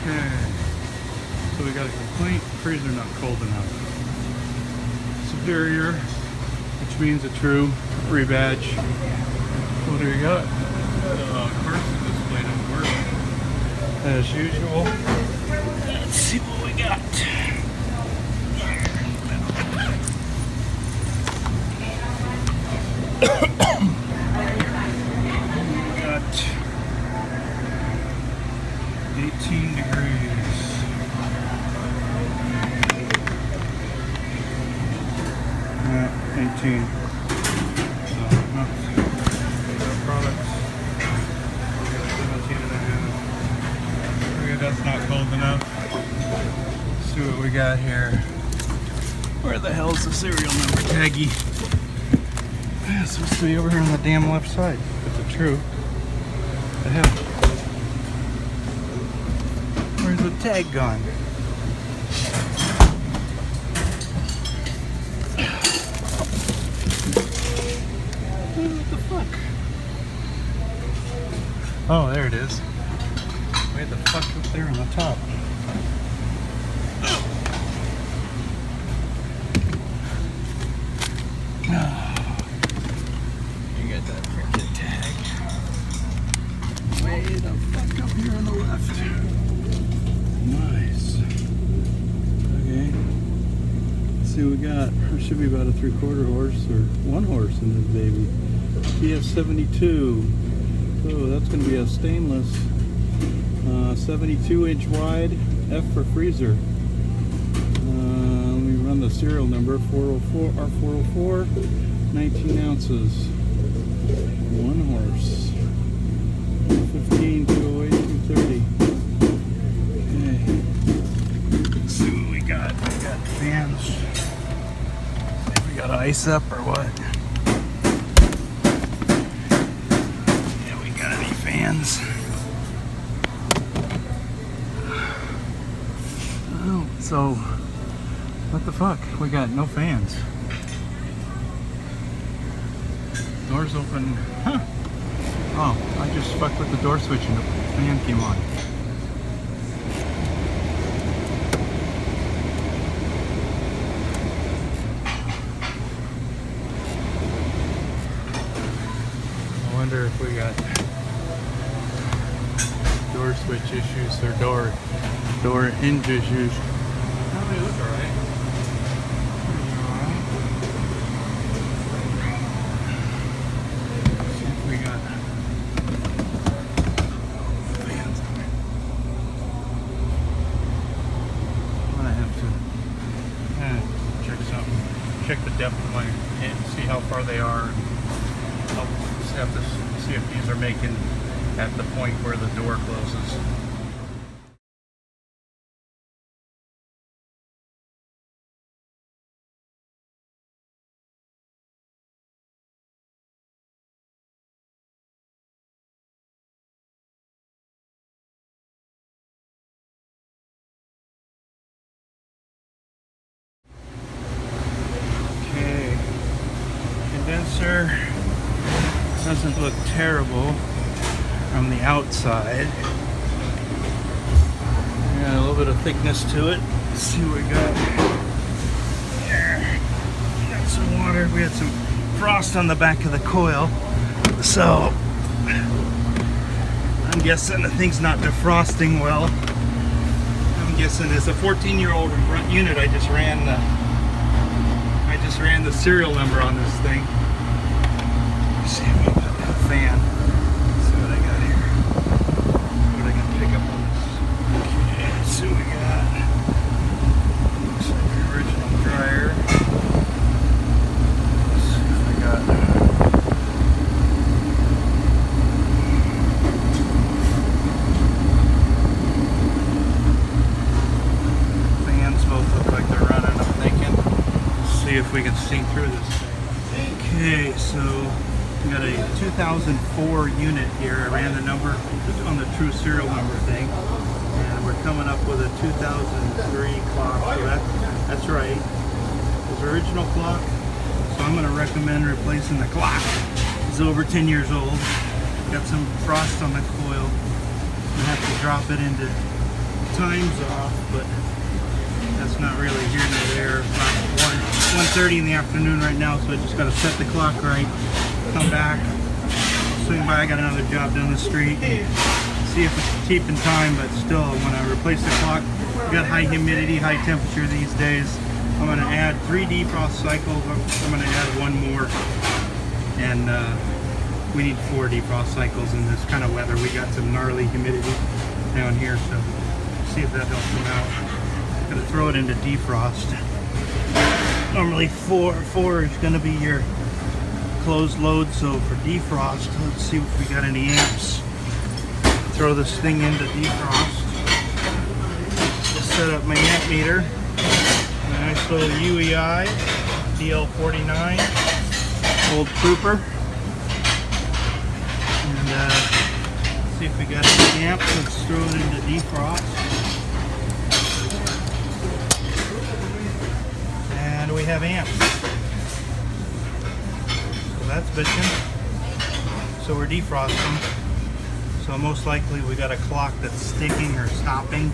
Okay. So we got a complaint, freezer not cold enough. Superior, which means a true rebadge. What do we got? Carson display don't work. As usual. Let's see what we got. We got 18 degrees. 18. So, products. 17.5. Okay, that's not cold enough. Let's see what we got here. Where the hell's the serial number taggy? It's supposed to be over here on the damn left side. If it's true. What the hell? Where's the tag gone? What the fuck? Oh, there it is. Way the fuck up there on the top. You got that freaking tag. Way the fuck up here on the left. Nice. Okay. Let's see what we got. There should be about a 3/4 horse or 1 horse in this baby. TS-72. Oh, that's going to be a stainless 72-inch wide F for freezer. Let me run the serial number. 404 R404, 19 ounces. 1 horse. 15, 208, 230. Okay. Let's see what we got. We got fans. See if we got ice up or what. Fans. Oh, so what the fuck? We got no fans. Doors open. Huh. Oh, I just fucked with the door switch and the fan came on. I wonder if we got door switch issues or door hinge issues. Oh, they look alright. See if we got fans on it. I'm gonna have to check something. Check the depth of my and see how far they are. I'll just have to see if these are making at the point where the door closes. Okay, condenser doesn't look terrible from the outside. Got a little bit of thickness to it. Let's see what we got here. Got some water. We had some frost on the back of the coil, so I'm guessing the thing's not defrosting well. I'm guessing it's a 14-year-old unit. I just ran the serial number on this thing. Let's see if we got that fan. See what we got. Looks like the original dryer. Let's see if we got fans. Both look like they're running, I'm thinking. Let's see if we can see through this. Okay, so we got a 2004 unit here. I ran the number on the true serial number thing. And we're coming up with a 2003 clock, so that's right. It was the original clock, so I'm going to recommend replacing the clock. It's over 10 years old. Got some frost on the coil. I have to drop it into time's off, but that's not really here nor there. It's about 1:30 in the afternoon right now, so I just got to set the clock right, come back, swing by. I got another job down the street, see if it's keeping time, but still, when I replace the clock, we got high humidity, high temperature these days. I'm going to add 3 defrost cycles. I'm going to add one more, and we need 4 defrost cycles in this kind of weather. We got some gnarly humidity down here, so see if that helps them out. Gonna throw it into defrost. Normally 4 is gonna be your closed load, so for defrost, let's see if we got any amps. Throw this thing into defrost. Just set up my amp meter. A nice little UEI DL49 old trooper. And see if we got any amps. Let's throw it into defrost. And we have amps. So that's bitching. So we're defrosting. So most likely we got a clock that's sticking or stopping.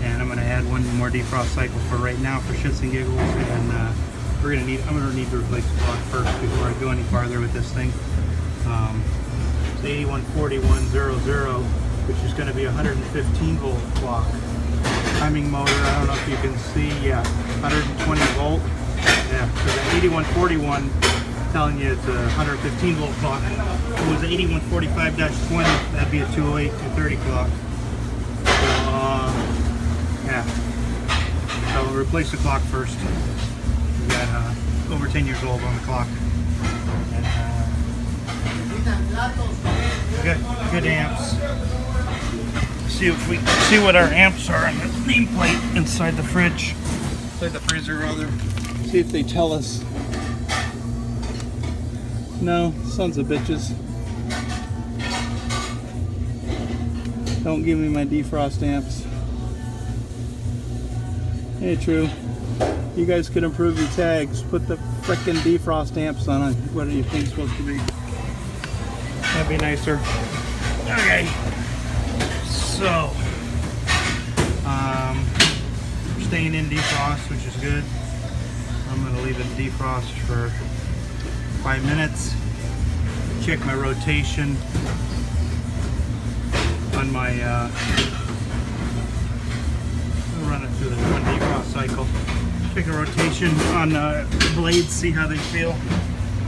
And I'm going to add one more defrost cycle for right now for shits and giggles. And I'm going to need to replace the clock first before I go any farther with this thing. It's 814100, which is going to be a 115 volt clock. Timing motor, I don't know if you can see, yeah, 120 volt. Yeah, so the 8141 telling you it's a 115 volt clock. If it was 8145-20, that'd be a 208, 230 clock. So, yeah. So we'll replace the clock first. We got over 10 years old on the clock. And, good amps. See if we see what our amps are on the nameplate inside the fridge, inside the freezer rather. See if they tell us. No, sons of bitches. Don't give me my defrost amps. Hey, true. You guys could improve your tags. Put the frickin' defrost amps on it. What do you think it's supposed to be? That'd be nicer. Okay. So, we're staying in defrost, which is good. I'm going to leave it in defrost for 5 minutes. Check my rotation on my, I'll run it through the one defrost cycle. Check the rotation on the blades, see how they feel.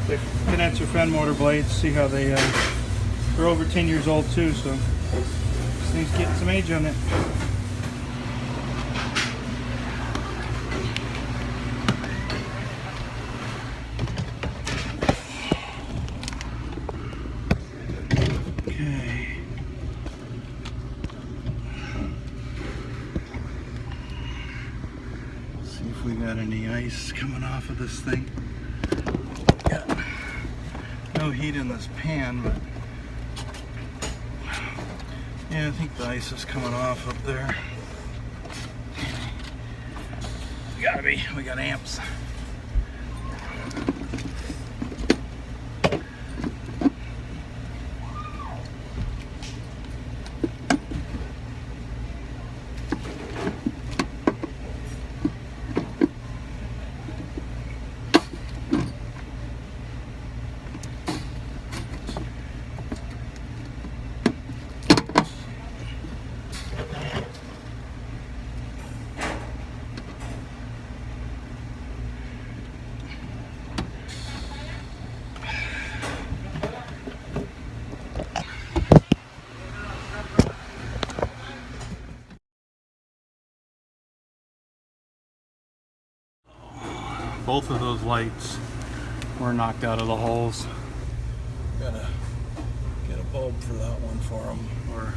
The condenser fan motor blades, see how they, they're over 10 years old too, so this thing's getting some age on it. Okay. See if we got any ice coming off of this thing. Got no heat in this pan, but yeah, I think the ice is coming off up there. Gotta be, we got amps. Both of those lights were knocked out of the holes. Gotta get a bulb for that one for them, or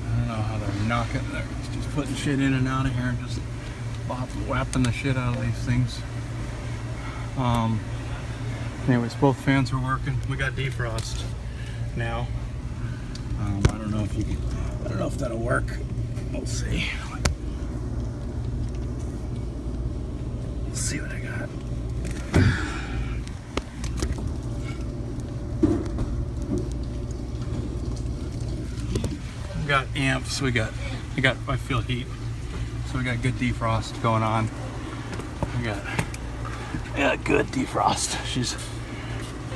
I don't know how they're knocking. They're just putting shit in and out of here and just whapping the shit out of these things. Anyways, both fans are working. We got defrost now. I don't know if you can. I don't know if that'll work. We'll see. Let's see what I got. got amps. I feel heat. So we got good defrost going on. We got good defrost. She's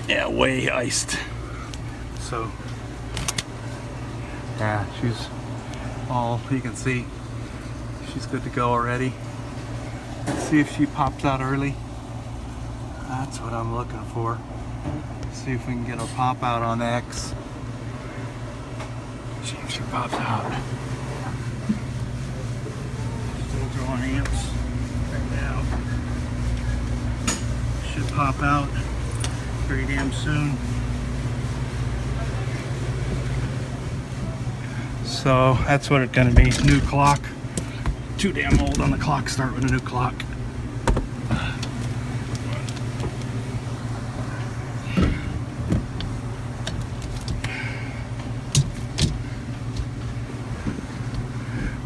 way iced. So yeah, she's all you can see. She's good to go already. Let's see if she pops out early. That's what I'm looking for. See if we can get a pop out on X. See if she pops out. Still drawing amps right now. Should pop out pretty damn soon. So that's what it's gonna be. New clock. Too damn old on the clock. Start with a new clock.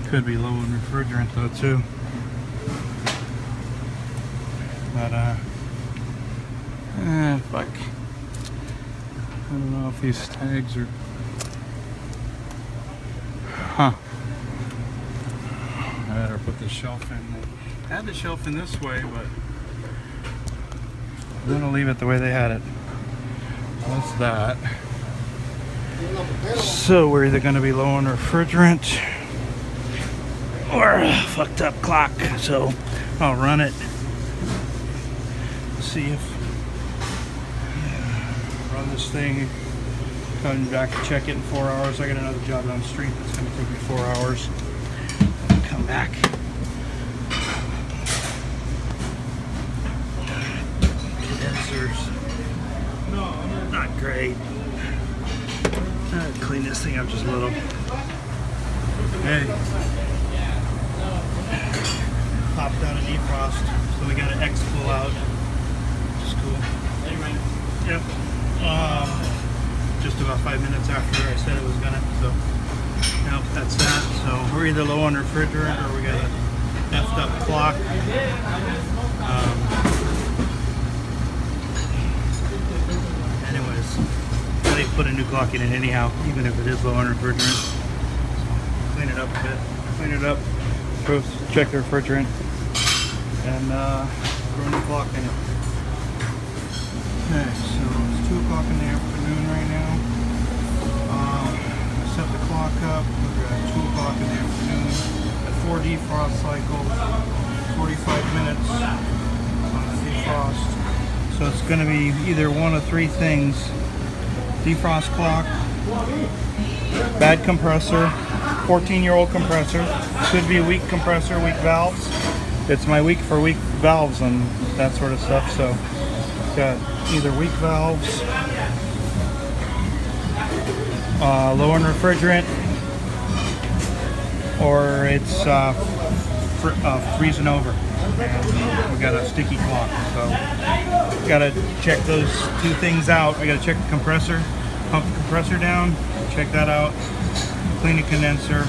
Could be low in refrigerant though too. But fuck. I don't know if these tags are. Huh. I better put the shelf in. I had the shelf in this way, but I'm gonna leave it the way they had it. What's that? So we're either gonna be low on refrigerant or a fucked up clock. So I'll run it. See if run this thing. Coming back to check it in 4 hours. I got another job down the street that's gonna take me 4 hours. Come back. Condensers. Not great. Clean this thing up just a little. Hey. Popped out a defrost, so we got an X pull out, which is cool. Yep. Just about 5 minutes after I said it was gonna, so now that's that. So we're either low on refrigerant or we got a effed up clock. Anyways, they put a new clock in it anyhow, even if it is low on refrigerant. So clean it up a bit, clean it up, check the refrigerant, and throw a new clock in it. Okay, so it's 2 o'clock in the afternoon right now. Set the clock up. We're at 2 o'clock in the afternoon. At 4 defrost cycles, 45 minutes on the defrost. So it's going to be either one of 3 things: defrost clock, bad compressor, 14-year-old compressor. Could be a weak compressor, weak valves. It's my week for weak valves and that sort of stuff. So got either weak valves, low in refrigerant, or it's freezing over. And we got a sticky clock, so gotta check those 2 things out. I gotta check the compressor, pump the compressor down, check that out, clean the condenser,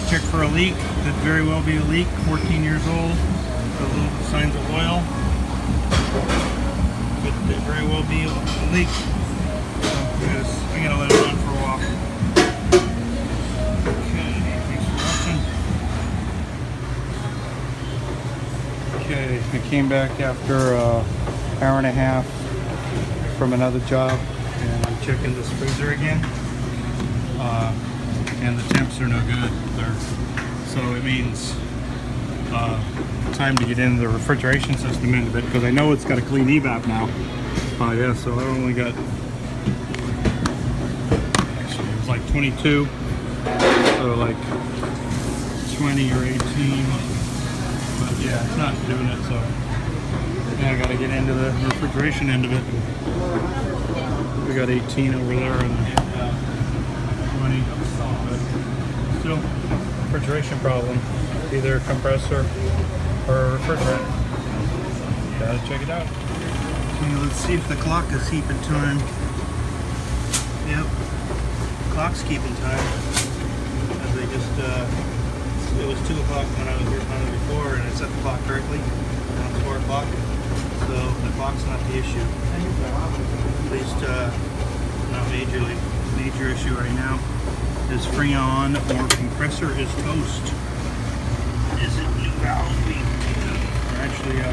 check for a leak. Could very well be a leak. 14 years old, a little signs of oil. Could very well be a leak. So I'm gonna let it run for a while. Okay, thanks for watching. Okay, I came back after an hour and a half from another job, and I'm checking this freezer again. And the temps are no good. So it means time to get into the refrigeration system in a bit, because I know it's got a clean evap now. Yeah, so I only got, actually it was like 22, so like 20 or 18, but yeah, it's not doing it, so yeah, I gotta get into the refrigeration end of it. We got 18 over there and 20, but still refrigeration problem, either compressor or refrigerant. Gotta check it out. Okay, let's see if the clock is keeping time. Yep, clock's keeping time. As they just, it was 2 o'clock when I was working on it before, and I set the clock correctly. Now it's 4 o'clock, so the clock's not the issue. At least not majorly. At major issue right now is Freon or compressor is toast. Is it new valve leak? Or actually a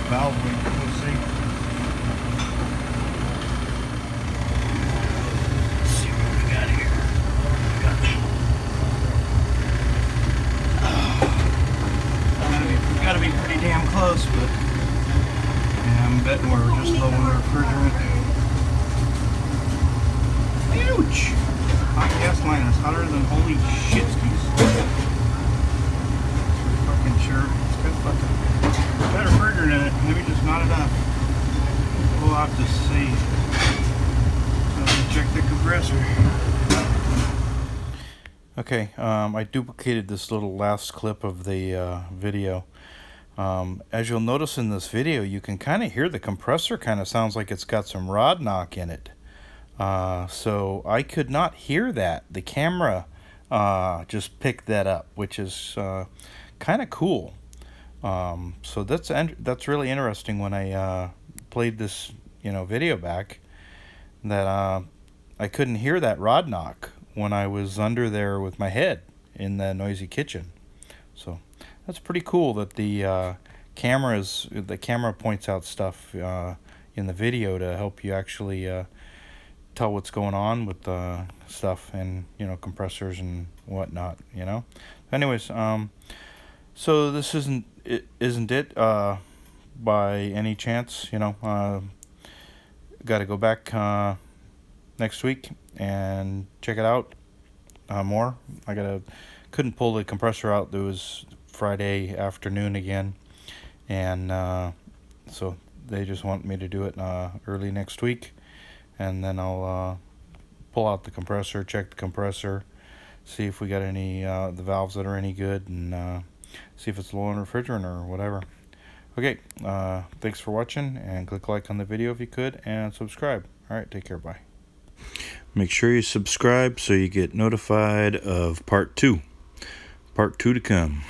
valve leak. We'll see. Let's see what we got here. Gotta be pretty damn close, but yeah, I'm betting we're just low on refrigerant. Huge! Hot gas line is hotter than holy shitskis. Fucking sure. It's got fucking better refrigerant in it. Maybe just not enough. We'll have to see. So let's check the compressor. Okay, I duplicated this little last clip of the video. As you'll notice in this video, you can kind of hear the compressor kind of sounds like it's got some rod knock in it. So I could not hear that. The camera just picked that up, which is kind of cool. So that's really interesting. When I played this video back, that I couldn't hear that rod knock when I was under there with my head in the noisy kitchen. So that's pretty cool that the camera points out stuff in the video to help you actually tell what's going on with the stuff and compressors and whatnot. Anyways, so this isn't it by any chance. Got to go back next week and check it out more. Couldn't pull the compressor out. There was Friday afternoon again, and so they just want me to do it early next week, and then I'll pull out the compressor, check the compressor, see if we got any the valves that are any good, and see if it's low on refrigerant or whatever. Okay, thanks for watching, and click like on the video if you could, and subscribe. Alright, take care, bye. Make sure you subscribe so you get notified of part 2. Part 2 to come.